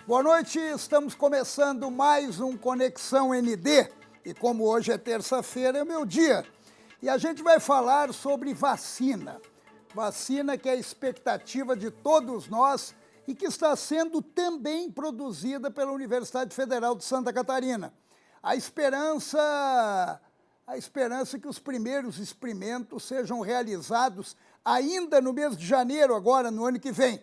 Boa noite, estamos começando mais um Conexão ND e como hoje é terça-feira é meu dia e a gente vai falar sobre vacina. Vacina que é a expectativa de todos nós e que está sendo também produzida pela Universidade Federal de Santa Catarina. A esperança é que os primeiros experimentos sejam realizados ainda no mês de janeiro, agora no ano que vem.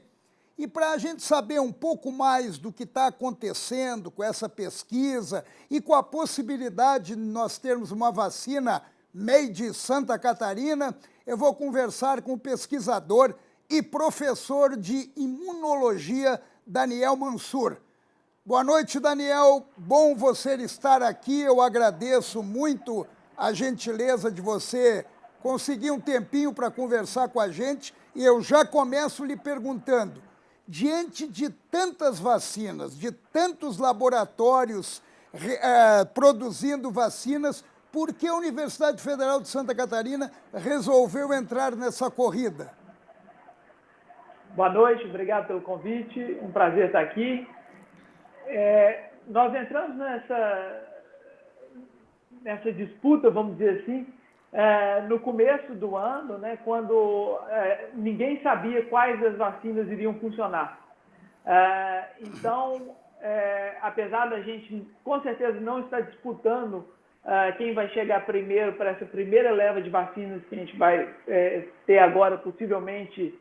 E para a gente saber um pouco mais do que está acontecendo com essa pesquisa e com a possibilidade de nós termos uma vacina made Santa Catarina, eu vou conversar com o pesquisador e professor de imunologia, Daniel Mansur. Boa noite, Daniel. Bom você estar aqui. Eu agradeço muito a gentileza de você conseguir um tempinho para conversar com a gente e eu já começo lhe perguntando, diante de tantas vacinas, de tantos laboratórios produzindo vacinas, por que a Universidade Federal de Santa Catarina resolveu entrar nessa corrida? Boa noite, obrigado pelo convite, um prazer estar aqui. Nós entramos nessa disputa, vamos dizer assim, no começo do ano, né, quando ninguém sabia quais as vacinas iriam funcionar. Então, apesar da gente, com certeza, não estar disputando quem vai chegar primeiro para essa primeira leva de vacinas que a gente vai ter agora, possivelmente,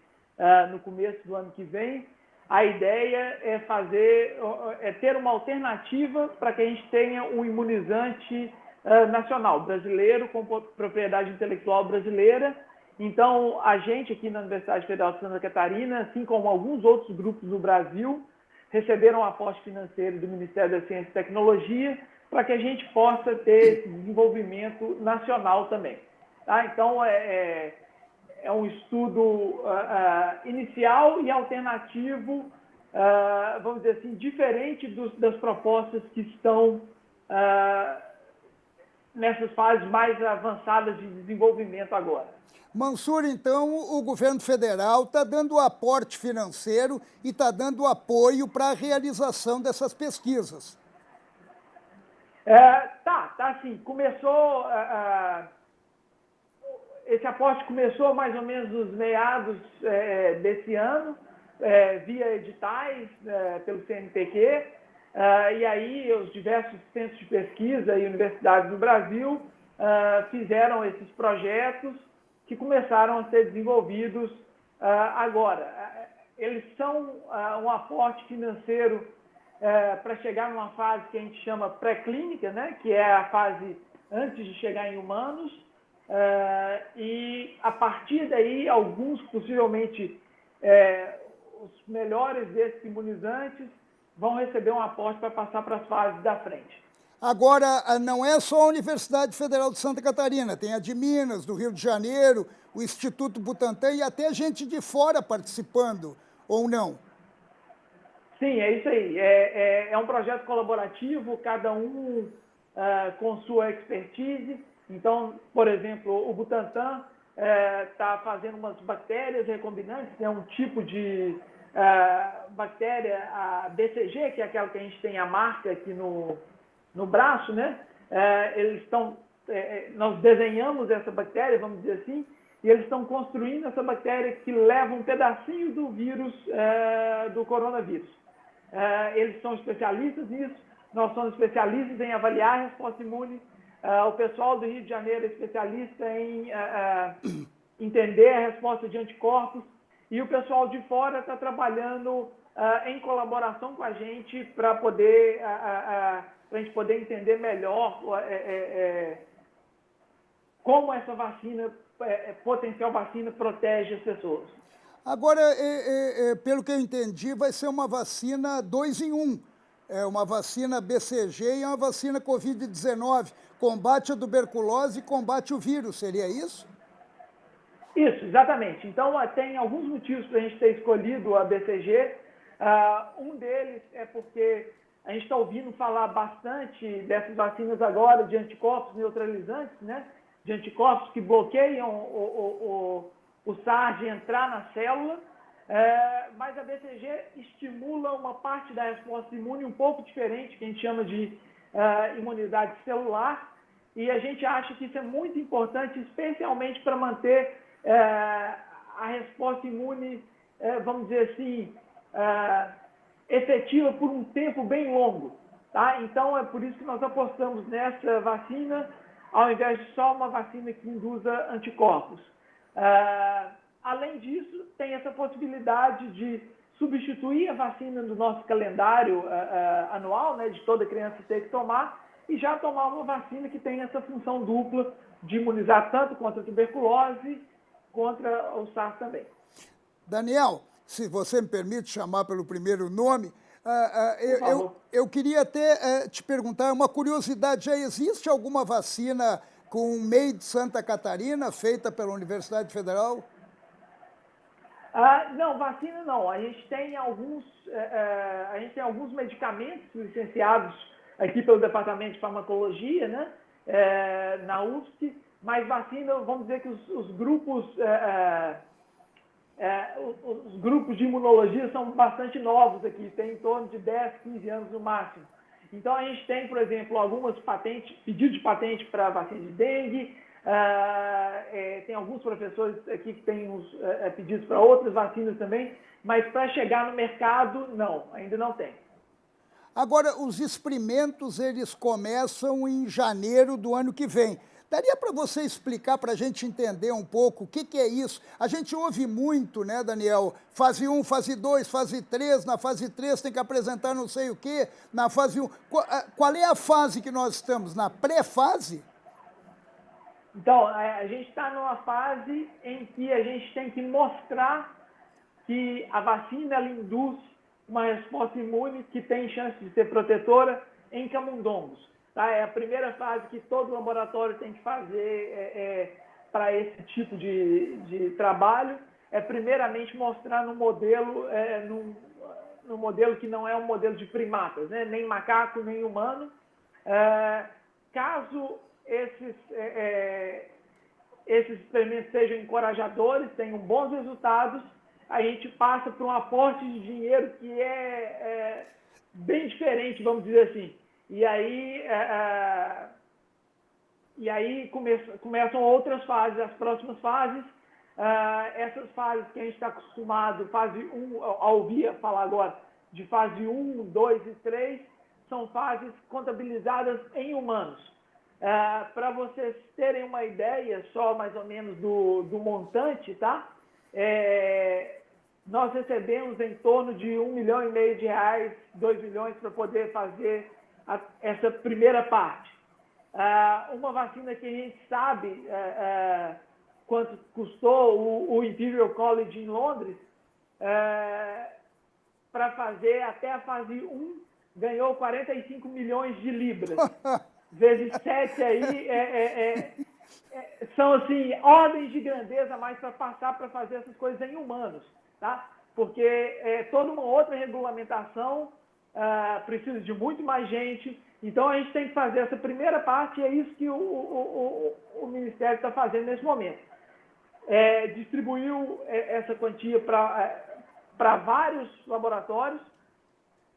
no começo do ano que vem, a ideia é ter uma alternativa para que a gente tenha um imunizante nacional, brasileiro, com propriedade intelectual brasileira. Então, a gente aqui na Universidade Federal de Santa Catarina, assim como alguns outros grupos no Brasil, receberam um aporte financeiro do Ministério da Ciência e Tecnologia para que a gente possa ter esse desenvolvimento nacional também. Tá? Então, é um estudo inicial e alternativo, vamos dizer assim, diferente das propostas que estão nessas fases mais avançadas de desenvolvimento agora. Mansur, então, o governo federal está dando aporte financeiro e está dando apoio para a realização dessas pesquisas. Tá sim. Começou, esse aporte começou mais ou menos nos meados desse ano, via editais pelo CNPq, e aí os diversos centros de pesquisa e universidades do Brasil fizeram esses projetos que começaram a ser desenvolvidos agora. Eles são um aporte financeiro para chegar numa fase que a gente chama pré-clínica, né, que é a fase antes de chegar em humanos, e a partir daí alguns, possivelmente, os melhores desses imunizantes vão receber um aporte para passar para as fases da frente. Agora, não é só a Universidade Federal de Santa Catarina, tem a de Minas, do Rio de Janeiro, o Instituto Butantan e até gente de fora participando, ou não? Sim, é isso aí. É um projeto colaborativo, cada um com sua expertise. Então, por exemplo, o Butantan está fazendo umas bactérias recombinantes, é um tipo de bactéria, a BCG, que é aquela que a gente tem a marca aqui no braço, né? Nós desenhamos essa bactéria, vamos dizer assim, e eles estão construindo essa bactéria que leva um pedacinho do vírus, do coronavírus. Eles são especialistas nisso, nós somos especialistas em avaliar a resposta imune, o pessoal do Rio de Janeiro é especialista em entender a resposta de anticorpos, e o pessoal de fora está trabalhando em colaboração com a gente para a gente poder entender melhor como essa vacina, potencial vacina, protege as pessoas. Agora, pelo que eu entendi, vai ser uma vacina 2 em 1. É uma vacina BCG e uma vacina Covid-19. Combate a tuberculose e combate o vírus, seria isso? Isso, exatamente. Então, tem alguns motivos para a gente ter escolhido a BCG. Um deles é porque a gente está ouvindo falar bastante dessas vacinas agora, de anticorpos neutralizantes, né? De anticorpos que bloqueiam o SARS de entrar na célula. Mas a BCG estimula uma parte da resposta imune um pouco diferente, que a gente chama de imunidade celular, e a gente acha que isso é muito importante, especialmente para manter a resposta imune, vamos dizer assim, efetiva por um tempo bem longo. Tá? Então, é por isso que nós apostamos nessa vacina, ao invés de só uma vacina que induza anticorpos. Além disso, tem essa possibilidade de substituir a vacina do nosso calendário anual, né, de toda criança ter que tomar, e já tomar uma vacina que tem essa função dupla de imunizar tanto contra a tuberculose, contra o SARS também. Daniel, se você me permite chamar pelo primeiro nome, eu queria até te perguntar, uma curiosidade, já existe alguma vacina com MEI de Santa Catarina, feita pela Universidade Federal? Não, vacina não. A gente tem alguns medicamentos licenciados aqui pelo Departamento de Farmacologia, né, na UFSC, mas vacina, vamos dizer que os grupos de imunologia são bastante novos aqui, tem em torno de 10, 15 anos no máximo. Então, a gente tem, por exemplo, algumas pedidos de patente para vacina de dengue, tem alguns professores aqui que têm pedidos para outras vacinas também, mas para chegar no mercado, não, ainda não tem. Agora, os experimentos, eles começam em janeiro do ano que vem. Daria para você explicar, para a gente entender um pouco o que é isso? A gente ouve muito, né, Daniel? Fase 1, fase 2, fase 3. Na fase 3 tem que apresentar não sei o quê. Na fase 1. Qual é a fase que nós estamos? Na pré-fase? Então, a gente está numa fase em que a gente tem que mostrar que a vacina ela induz uma resposta imune que tem chance de ser protetora em camundongos. Tá? É a primeira fase que todo laboratório tem que fazer para esse tipo de trabalho. É primeiramente mostrar no modelo, no modelo que não é um modelo de primatas, né? Nem macaco, nem humano. Caso esses experimentos sejam encorajadores, tenham bons resultados, a gente passa por um aporte de dinheiro que é bem diferente, vamos dizer assim. E aí começam outras fases, as próximas fases. Essas fases que a gente está acostumado, fase 1, a ouvir falar agora, de fase 1, 2 e 3, são fases contabilizadas em humanos. Para vocês terem uma ideia só mais ou menos do montante, tá? Nós recebemos em torno de R$1,5 milhão de reais, 2 milhões para poder fazer essa primeira parte. Uma vacina que a gente sabe quanto custou o Imperial College em Londres, para fazer até a fase 1, ganhou 45 milhões de libras. Vezes 7 aí, são assim, ordens de grandeza mais para passar para fazer essas coisas em humanos, tá? Porque toda uma outra regulamentação precisa de muito mais gente, então a gente tem que fazer essa primeira parte e é isso que o Ministério está fazendo nesse momento. Distribuiu essa quantia para vários laboratórios.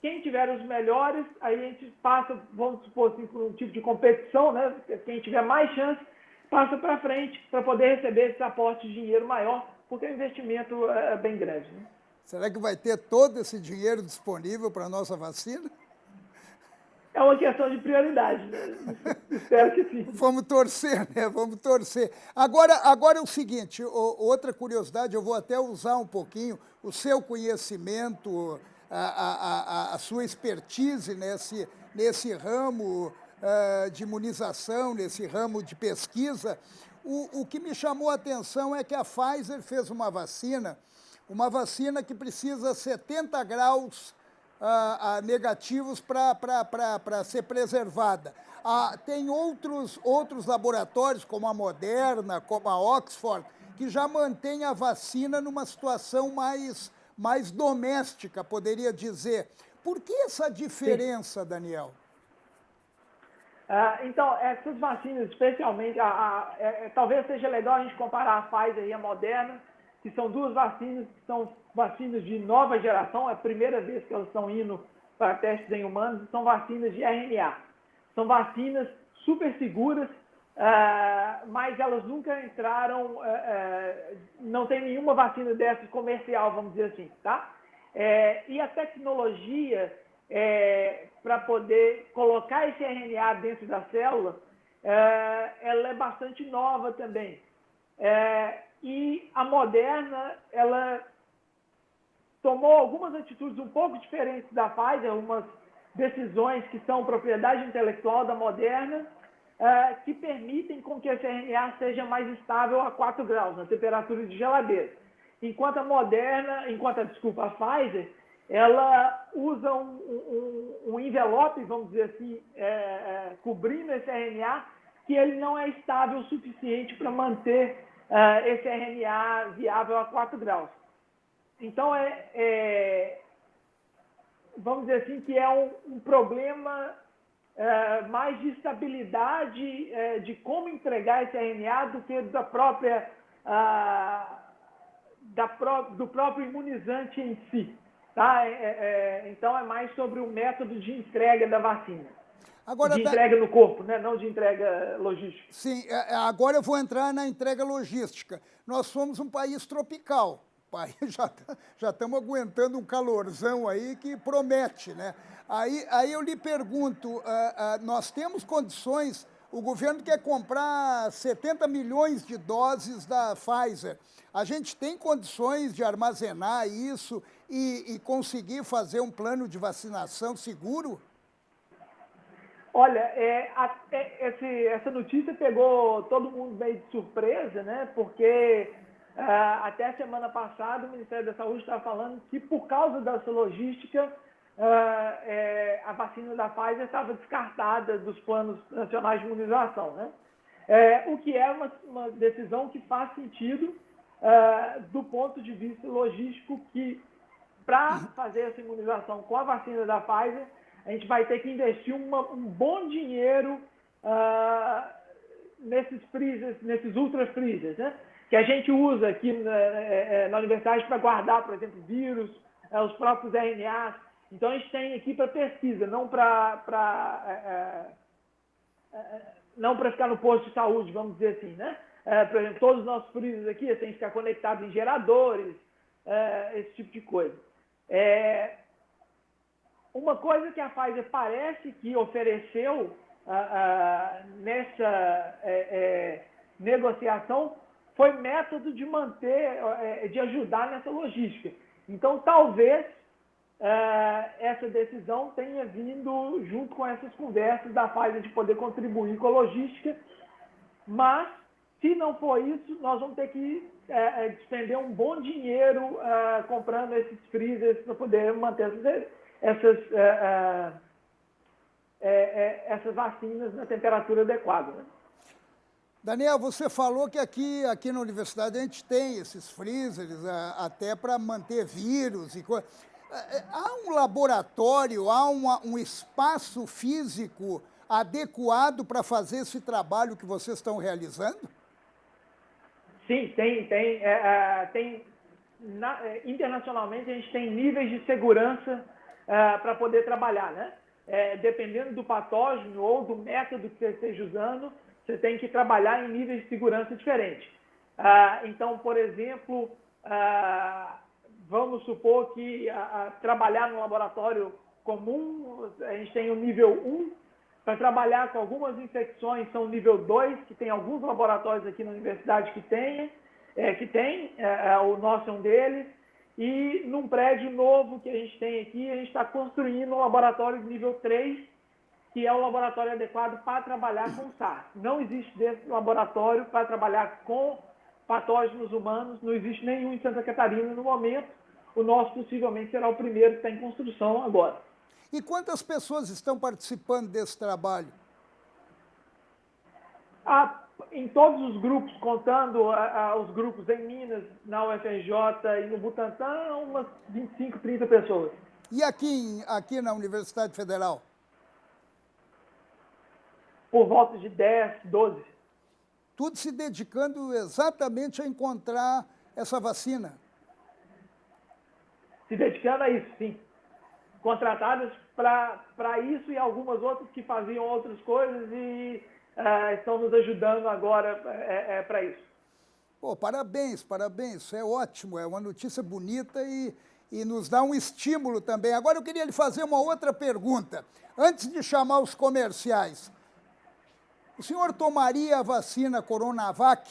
Quem tiver os melhores, aí a gente passa, vamos supor assim, por um tipo de competição, né? Quem tiver mais chance, passa para frente para poder receber esse aporte de dinheiro maior, porque o investimento é bem grande. Né? Será que vai ter todo esse dinheiro disponível para a nossa vacina? É uma questão de prioridade, né? Espero que sim. Vamos torcer, né? Vamos torcer. Agora é o seguinte, outra curiosidade, eu vou até usar um pouquinho o seu conhecimento, a sua expertise nesse ramo de imunização, nesse ramo de pesquisa. O que me chamou a atenção é que a Pfizer fez uma vacina que precisa 70 graus negativos para ser preservada. Tem outros laboratórios, como a Moderna, como a Oxford, que já mantêm a vacina numa situação mais doméstica, poderia dizer. Por que essa diferença, Sim. Daniel? Então, essas vacinas, especialmente, talvez seja legal a gente comparar a Pfizer e a Moderna, que são duas vacinas, que são vacinas de nova geração, é a primeira vez que elas estão indo para testes em humanos, são vacinas de RNA. São vacinas super seguras, mas elas nunca entraram, não tem nenhuma vacina dessas comercial, vamos dizer assim, tá? E a tecnologia para poder colocar esse RNA dentro da célula, ela é bastante nova também. E a Moderna, ela tomou algumas atitudes um pouco diferentes da Pfizer, algumas decisões que são propriedade intelectual da Moderna, que permitem com que esse RNA seja mais estável a 4 graus, na temperatura de geladeira. Enquanto a Pfizer, ela usa um envelope, vamos dizer assim, cobrindo esse RNA, que ele não é estável o suficiente para manter esse RNA viável a 4 graus. Então, vamos dizer assim, que é um problema mais de estabilidade de como entregar esse RNA do que do próprio imunizante em si. Tá? Então, é mais sobre o método de entrega da vacina. Agora, de entrega no corpo, né? Não de entrega logística. Sim, agora eu vou entrar na entrega logística. Nós somos um país tropical. Já estamos aguentando um calorzão aí que promete, né? Aí eu lhe pergunto, nós temos condições, o governo quer comprar 70 milhões de doses da Pfizer. A gente tem condições de armazenar isso e conseguir fazer um plano de vacinação seguro? Olha, essa notícia pegou todo mundo meio de surpresa, né? Porque até a semana passada o Ministério da Saúde estava falando que por causa dessa logística a vacina da Pfizer estava descartada dos planos nacionais de imunização, né? O que é uma decisão que faz sentido do ponto de vista logístico, que para fazer essa imunização com a vacina da Pfizer, a gente vai ter que investir um bom dinheiro nesses freezers, nesses ultra freezers, né? Que a gente usa aqui na universidade para guardar, por exemplo, vírus, os próprios RNAs. Então, a gente tem aqui para pesquisa, não para ficar no posto de saúde, vamos dizer assim, né? Por exemplo, todos os nossos freezers aqui têm que ficar conectados em geradores, esse tipo de coisa. Uma coisa que a Pfizer parece que ofereceu nessa negociação foi método de manter, de ajudar nessa logística. Então, talvez essa decisão tenha vindo junto com essas conversas da Pfizer de poder contribuir com a logística, mas, se não for isso, nós vamos ter que despender um bom dinheiro comprando esses freezers para poder manter essas vacinas na temperatura adequada, né? Daniel, você falou que aqui na universidade a gente tem esses freezers até para manter vírus e coisa. Há um laboratório, há um espaço físico adequado para fazer esse trabalho que vocês estão realizando? Sim, tem. Internacionalmente, a gente tem níveis de segurança para poder trabalhar, né? Dependendo do patógeno ou do método que você esteja usando, você tem que trabalhar em níveis de segurança diferentes. Então, por exemplo, vamos supor que trabalhar no laboratório comum, a gente tem o nível 1, para trabalhar com algumas infecções são nível 2, que tem alguns laboratórios aqui na universidade que tem, o nosso é um deles, e num prédio novo que a gente tem aqui, a gente está construindo um laboratório de nível 3, que é o laboratório adequado para trabalhar com SARS. Não existe desse laboratório para trabalhar com patógenos humanos, não existe nenhum em Santa Catarina no momento. O nosso possivelmente será o primeiro que está em construção agora. E quantas pessoas estão participando desse trabalho? Em todos os grupos, contando os grupos em Minas, na UFRJ e no Butantan, umas 25, 30 pessoas. E aqui na Universidade Federal? Por volta de 10, 12. Tudo se dedicando exatamente a encontrar essa vacina? Se dedicando a isso, sim. Contratadas para isso e algumas outras que faziam outras coisas e estão nos ajudando agora para isso. Pô, parabéns, parabéns, isso é ótimo, é uma notícia bonita e nos dá um estímulo também. Agora eu queria lhe fazer uma outra pergunta, antes de chamar os comerciais. O senhor tomaria a vacina Coronavac?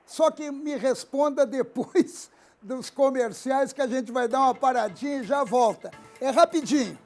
Só que me responda depois dos comerciais, que a gente vai dar uma paradinha e já volta. É rapidinho.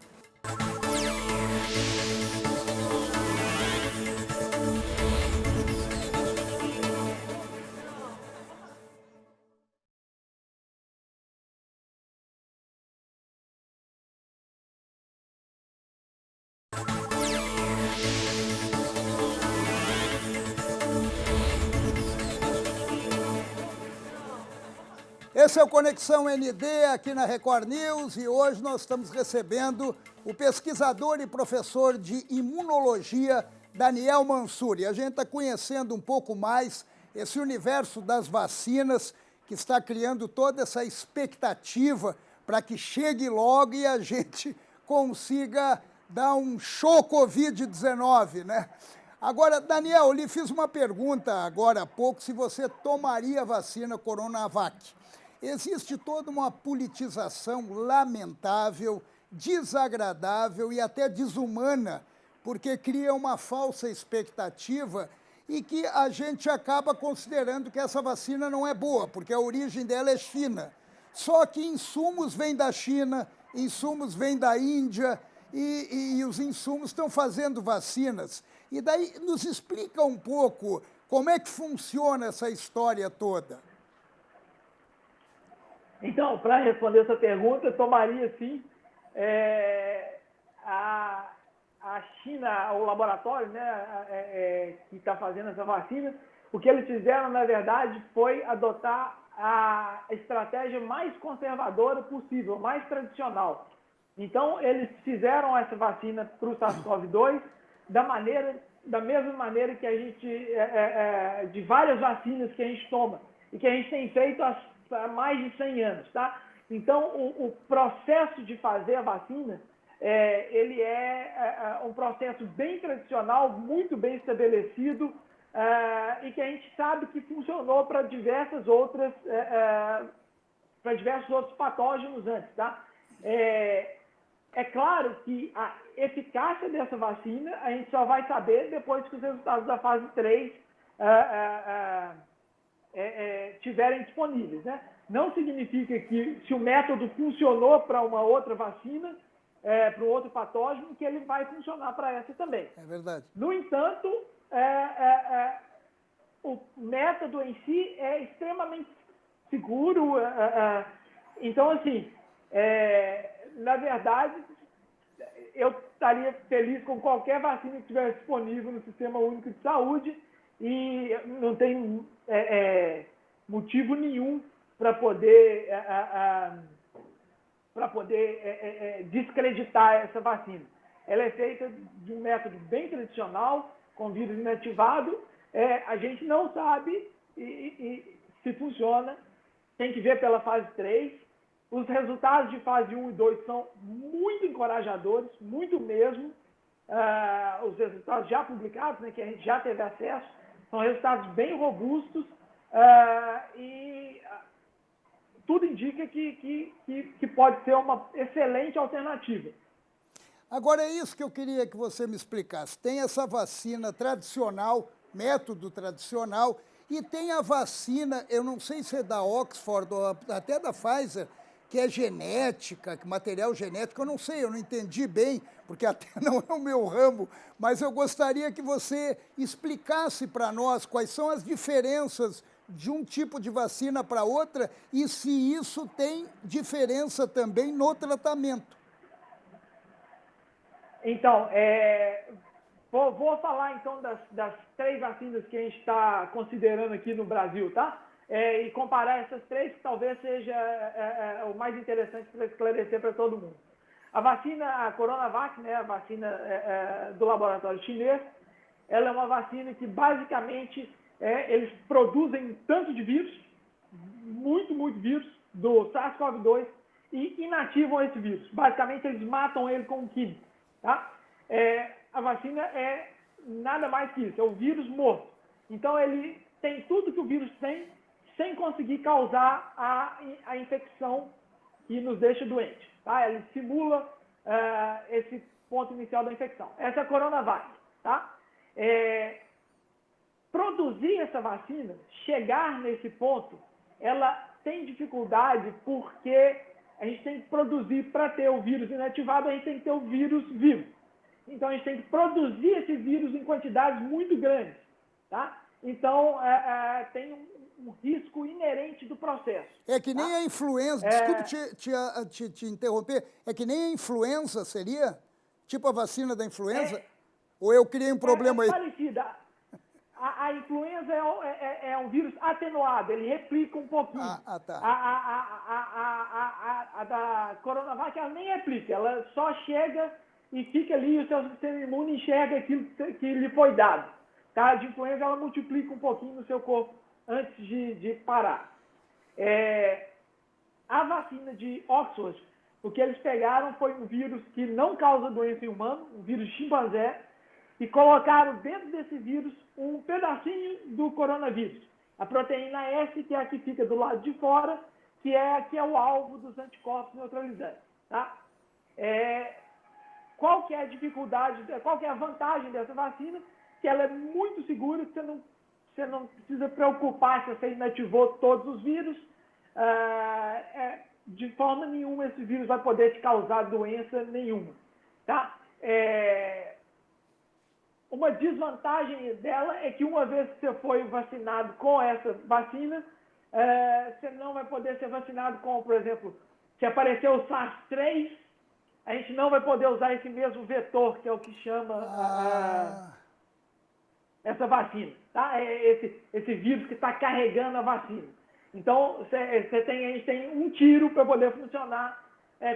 Esse é o Conexão ND aqui na Record News e hoje nós estamos recebendo o pesquisador e professor de imunologia Daniel Mansur. E a gente está conhecendo um pouco mais esse universo das vacinas que está criando toda essa expectativa para que chegue logo e a gente consiga dar um show Covid-19, né? Agora, Daniel, eu lhe fiz uma pergunta agora há pouco, se você tomaria a vacina Coronavac. Existe toda uma politização lamentável, desagradável e até desumana, porque cria uma falsa expectativa e que a gente acaba considerando que essa vacina não é boa, porque a origem dela é China. Só que insumos vêm da China, insumos vêm da Índia e os insumos estão fazendo vacinas. E daí nos explica um pouco como é que funciona essa história toda. Então, para responder essa pergunta, tomaria sim. A China, o laboratório, né, que está fazendo essa vacina, o que eles fizeram, na verdade, foi adotar a estratégia mais conservadora possível, mais tradicional. Então, eles fizeram essa vacina para o SARS-CoV-2 da mesma maneira que a gente, de várias vacinas que a gente toma e que a gente tem feito há mais de 100 anos, tá? Então, o processo de fazer a vacina, ele é um processo bem tradicional, muito bem estabelecido, e que a gente sabe que funcionou para diversos outros patógenos antes, tá? É claro que a eficácia dessa vacina a gente só vai saber depois que os resultados da fase 3 estiverem disponíveis, né? Não significa que se o método funcionou para uma outra vacina, para um outro patógeno, que ele vai funcionar para essa também. É verdade. No entanto, o método em si é extremamente seguro. Então, assim, na verdade, eu estaria feliz com qualquer vacina que estivesse disponível no Sistema Único de Saúde e não tem motivo nenhum para poder descreditar essa vacina. Ela é feita de um método bem tradicional, com vírus inativado. A gente não sabe se funciona, tem que ver pela fase 3. Os resultados de fase 1 e 2 são muito encorajadores, muito mesmo. Os resultados já publicados, né, que a gente já teve acesso, são resultados bem robustos e tudo indica que pode ser uma excelente alternativa. Agora, é isso que eu queria que você me explicasse. Tem essa vacina tradicional, método tradicional, e tem a vacina, eu não sei se é da Oxford ou até da Pfizer, que é genética, que material genético, eu não sei, eu não entendi bem, porque até não é o meu ramo, mas eu gostaria que você explicasse para nós quais são as diferenças de um tipo de vacina para outra e se isso tem diferença também no tratamento. Então, vou falar então das 3 vacinas que a gente está considerando aqui no Brasil, tá? E comparar essas 3, que talvez seja o mais interessante para esclarecer para todo mundo. A vacina, a Coronavac, né, a vacina do laboratório chinês, ela é uma vacina que basicamente eles produzem tanto de vírus muito vírus do SARS-CoV-2 e inativam esse vírus. Basicamente, eles matam ele com um químico. Tá? A vacina é nada mais que isso, é o vírus morto. Então, ele tem tudo que o vírus tem, sem conseguir causar a infecção que nos deixa doente. Tá? Ele simula esse ponto inicial da infecção. Essa é a Coronavac. Tá? Produzir essa vacina, chegar nesse ponto, ela tem dificuldade porque a gente tem que produzir, para ter o vírus inativado, a gente tem que ter o vírus vivo. Então, a gente tem que produzir esse vírus em quantidades muito grandes. Tá? Então, tem um risco inerente do processo. É que nem a influenza, desculpe te interromper, é que nem a influenza seria? Tipo a vacina da influenza? Ou eu criei um problema aí? Parecida. A influenza é um vírus atenuado, ele replica um pouquinho. Tá. A da Coronavac, ela nem replica, ela só chega e fica ali e o seu sistema imune enxerga aquilo que lhe foi dado. Tá? A de influenza, ela multiplica um pouquinho no seu corpo antes de parar. A vacina de Oxford, o que eles pegaram foi um vírus que não causa doença em humano, um vírus chimpanzé, e colocaram dentro desse vírus um pedacinho do coronavírus. A proteína S, que é a que fica do lado de fora, que é o alvo dos anticorpos neutralizantes. Tá? Qual que é a dificuldade, qual que é a vantagem dessa vacina? Que ela é muito segura, que você não precisa preocupar se você inativou todos os vírus. De forma nenhuma esse vírus vai poder te causar doença nenhuma. Tá? Uma desvantagem dela é que uma vez que você foi vacinado com essa vacina, você não vai poder ser vacinado com, por exemplo, se aparecer o SARS-3, a gente não vai poder usar esse mesmo vetor, que é o que chama essa vacina. Tá? Esse vírus que está carregando a vacina. Então, a gente tem um tiro para poder funcionar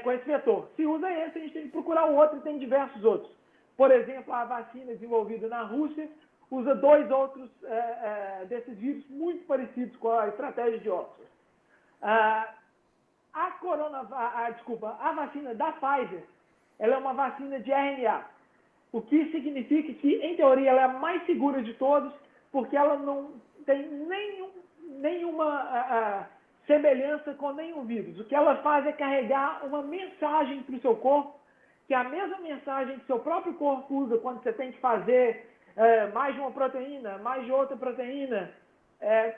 com esse vetor. Se usa esse, a gente tem que procurar o outro e tem diversos outros. Por exemplo, a vacina desenvolvida na Rússia usa 2 outros desses vírus muito parecidos com a estratégia de Oxford. A vacina da Pfizer, ela é uma vacina de RNA, o que significa que, em teoria, ela é a mais segura de todos, porque ela não tem nenhuma semelhança com nenhum vírus. O que ela faz é carregar uma mensagem para o seu corpo, que é a mesma mensagem que seu próprio corpo usa quando você tem que fazer mais de uma proteína, mais de outra proteína,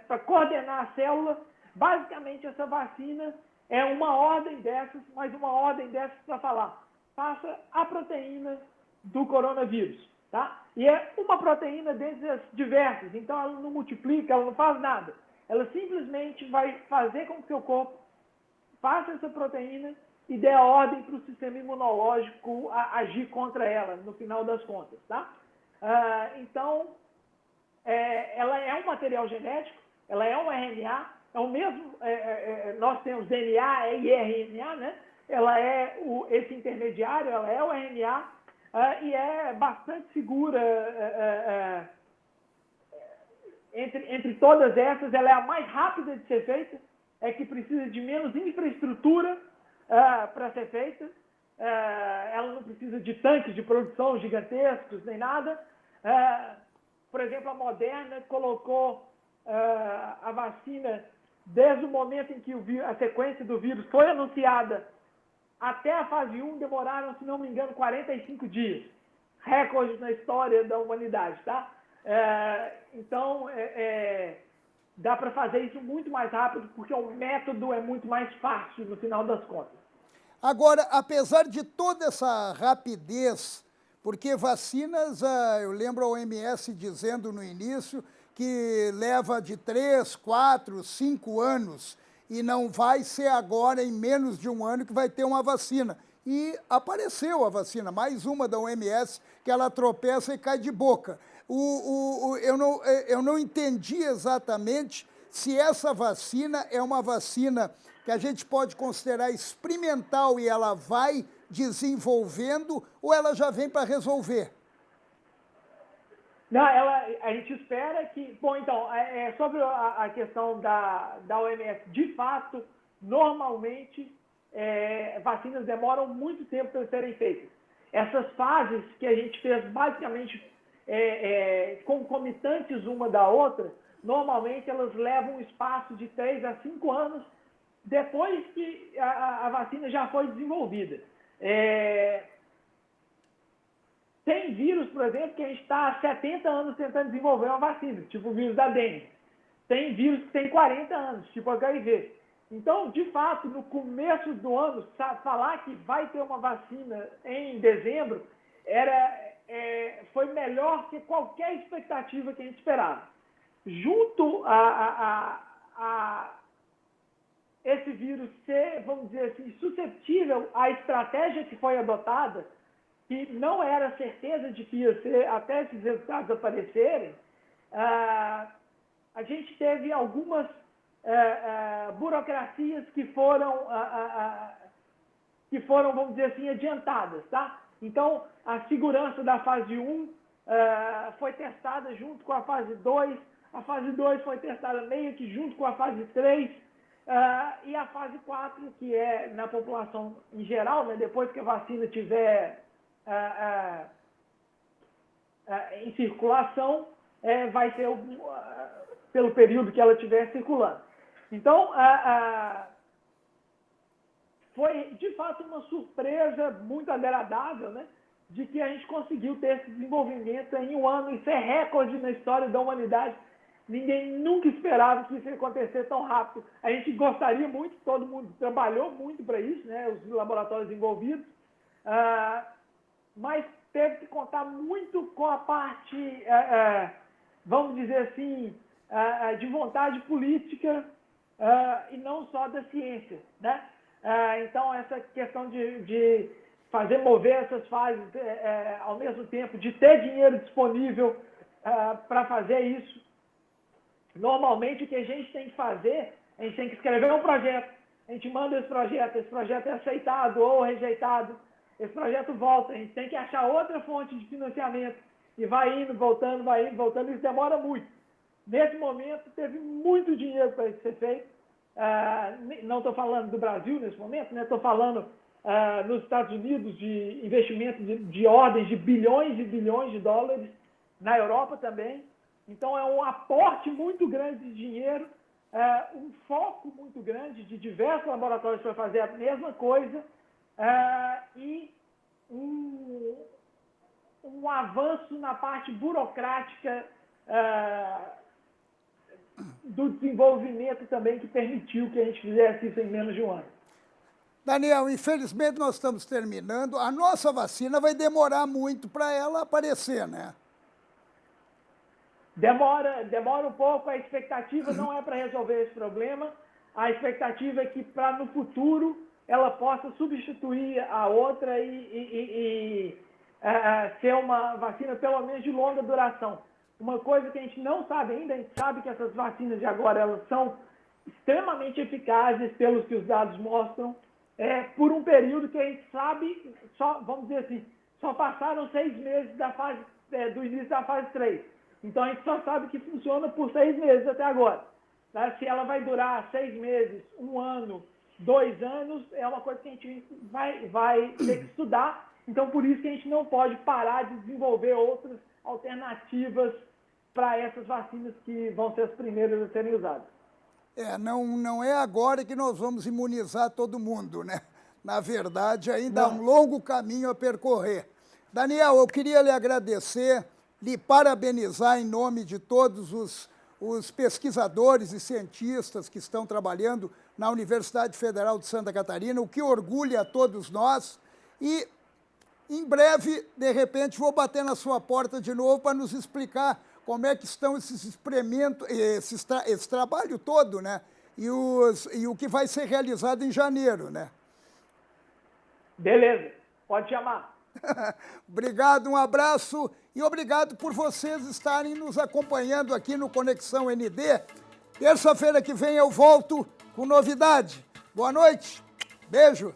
para coordenar a célula. Basicamente, essa vacina é uma ordem dessas, mas uma ordem dessas para falar: faça a proteína do coronavírus. Tá? E é uma proteína dentre as diversas, então ela não multiplica, ela não faz nada. Ela simplesmente vai fazer com que o seu corpo faça essa proteína e dê a ordem para o sistema imunológico agir contra ela, no final das contas. Tá? Então, ela é um material genético, ela é um RNA, é o mesmo, nós temos DNA e RNA, né? Ela é esse intermediário, ela é o RNA, e é bastante segura entre todas essas. Ela é a mais rápida de ser feita, é que precisa de menos infraestrutura para ser feita. Ela não precisa de tanques de produção gigantescos nem nada. Por exemplo, a Moderna colocou a vacina desde o momento em que a sequência do vírus foi anunciada até a fase 1, demoraram, se não me engano, 45 dias. Recorde na história da humanidade. Tá? Então, dá para fazer isso muito mais rápido, porque o método é muito mais fácil no final das contas. Agora, apesar de toda essa rapidez, porque vacinas, eu lembro a OMS dizendo no início que leva de 3, 4, 5 anos, e não vai ser agora, em menos de um ano, que vai ter uma vacina. E apareceu a vacina, mais uma da OMS, que ela tropeça e cai de boca. Eu não entendi exatamente se essa vacina é uma vacina que a gente pode considerar experimental e ela vai desenvolvendo, ou ela já vem para resolver? Não, a gente espera que... Bom, então, sobre a questão da OMS, de fato, normalmente, vacinas demoram muito tempo para serem feitas. Essas fases que a gente fez basicamente concomitantes uma da outra, normalmente elas levam um espaço de 3 a 5 anos depois que a vacina já foi desenvolvida. Tem vírus, por exemplo, que a gente está há 70 anos tentando desenvolver uma vacina, tipo o vírus da dengue. Tem vírus que tem 40 anos, tipo HIV. Então, de fato, no começo do ano, falar que vai ter uma vacina em dezembro foi melhor que qualquer expectativa que a gente esperava. Junto a esse vírus ser, vamos dizer assim, suscetível à estratégia que foi adotada, que não era certeza de que ia ser até esses resultados aparecerem, a gente teve algumas burocracias que foram, vamos dizer assim, adiantadas, tá? Então, a segurança da fase 1 foi testada junto com a fase 2, a fase 2 foi testada meio que junto com a fase 3, e a fase 4, que é na população em geral, né, depois que a vacina estiver em circulação, vai ser pelo período que ela estiver circulando. Então, foi de fato uma surpresa muito agradável, né, de que a gente conseguiu ter esse desenvolvimento em um ano. Isso é recorde na história da humanidade. Ninguém nunca esperava que isso ia acontecer tão rápido. A gente gostaria muito, todo mundo trabalhou muito para isso, né, os laboratórios envolvidos, mas teve que contar muito com a parte, vamos dizer assim, de vontade política e não só da ciência, né? Então, essa questão de fazer mover essas fases ao mesmo tempo, de ter dinheiro disponível para fazer isso. Normalmente, o que a gente tem que fazer, a gente tem que escrever um projeto, a gente manda esse projeto é aceitado ou rejeitado, esse projeto volta, a gente tem que achar outra fonte de financiamento e vai indo, voltando, isso demora muito. Nesse momento, teve muito dinheiro para isso ser feito. Não estou falando do Brasil nesse momento, né? Estou falando nos Estados Unidos de investimento de ordens de bilhões e bilhões de dólares, na Europa também. Então, é um aporte muito grande de dinheiro, um foco muito grande de diversos laboratórios para fazer a mesma coisa, e um avanço na parte burocrática do desenvolvimento também, que permitiu que a gente fizesse isso em menos de um ano. Daniel, infelizmente nós estamos terminando. A nossa vacina vai demorar muito para ela aparecer, né? Demora um pouco. A expectativa não é para resolver esse problema. A expectativa é que para no futuro ela possa substituir a outra e ser uma vacina pelo menos de longa duração. Uma coisa que a gente não sabe ainda, a gente sabe que essas vacinas de agora elas são extremamente eficazes pelos que os dados mostram, por um período que a gente sabe, vamos dizer assim, só passaram 6 meses do início da fase 3. Então a gente só sabe que funciona por 6 meses até agora. Tá? Se ela vai durar 6 meses, 1 ano, 2 anos, é uma coisa que a gente vai ter que estudar. Então, por isso que a gente não pode parar de desenvolver outras alternativas para essas vacinas que vão ser as primeiras a serem usadas. Não é agora que nós vamos imunizar todo mundo, né? Na verdade, ainda há um longo caminho a percorrer. Daniel, eu queria lhe agradecer, lhe parabenizar em nome de todos os pesquisadores e cientistas que estão trabalhando na Universidade Federal de Santa Catarina, o que orgulha a todos nós. E, em breve, de repente, vou bater na sua porta de novo para nos explicar como é que estão esses experimentos, esse trabalho todo, né? E o que vai ser realizado em janeiro, né? Beleza, pode chamar. Obrigado, um abraço e obrigado por vocês estarem nos acompanhando aqui no Conexão ND. Terça-feira que vem eu volto com novidade. Boa noite, beijo.